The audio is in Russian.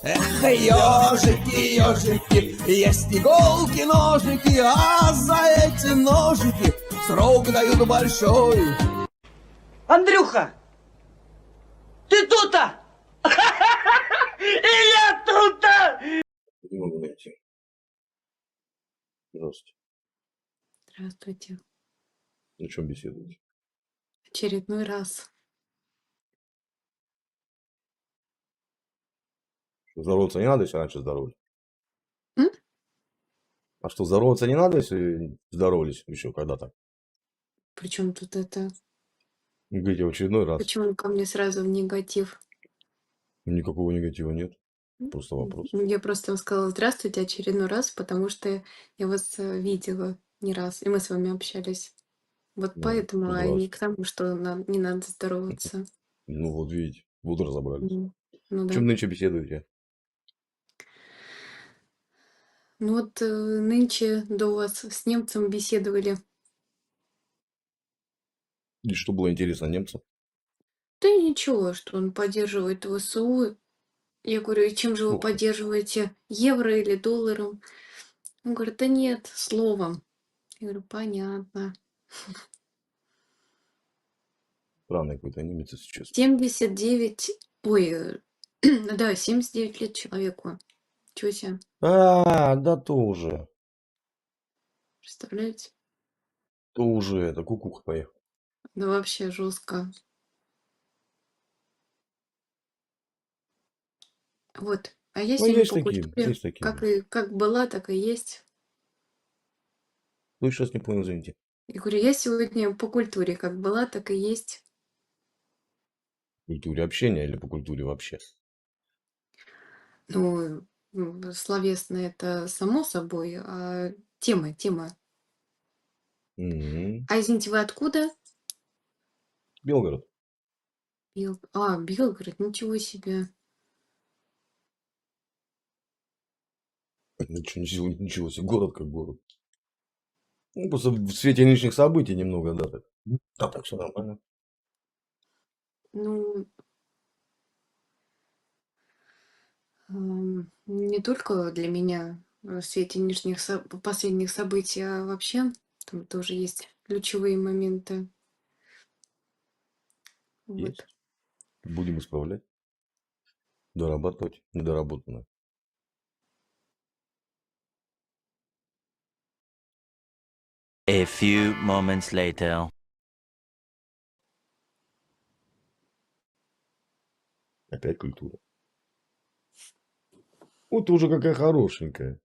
Эх, ежики, ежики, есть иголки, ножики, а за эти ножики срок дают большой. Андрюха, ты тут-то? И я тут-то! Не могу найти. Здравствуйте. Здравствуйте. О чем беседуете? Очередной раз. Здороваться не надо, если раньше здоровались? М? А что, здороваться не надо, если здоровались еще когда-то? Причем тут это? Вы говорите, в очередной раз. Почему ко мне сразу в негатив? Никакого негатива нет. Просто вопрос. Я просто вам сказала здравствуйте очередной раз, потому что я вас видела не раз, и мы с вами общались. Вот Ну, поэтому, а не здравствуйте. к тому, что не надо здороваться. Ну вот видите, вот разобрались. Ну О да. чем нынче беседуете? Ну вот нынче до вас с немцем беседовали. И что было интересно немцам? Да и ничего, что он поддерживает ВСУ. Я говорю, и чем же вы Ух ты, поддерживаете? Евро или долларом? Он говорит, да нет, словом. Я говорю, понятно. странный какой-то немец, если честно. 79, ой, да, 79 лет человеку. Чего себе, Да тоже. представляете? То уже это кукуха поехал. Да вообще жестко. Вот. А я Ну, сегодня есть по такие, культуре, есть такие. как была, так и есть. Ну, сейчас не понял, извините. Я говорю, я сегодня по культуре, как была, так и есть. По культуре общения или по культуре вообще? Ну, словесно это само собой, а тема. М. А извините, вы откуда? Белгород. Белгород, ничего себе. Ничего себе, город как город. Ну, просто в свете нынешних событий немного, да, так. Да, так все нормально. Ну, не только для меня в свете последних событий, а вообще там тоже есть ключевые моменты. Вот. Есть. Будем исправлять, дорабатывать недоработанное. A few moments later. Опять культура. Вот ты уже какая хорошенькая.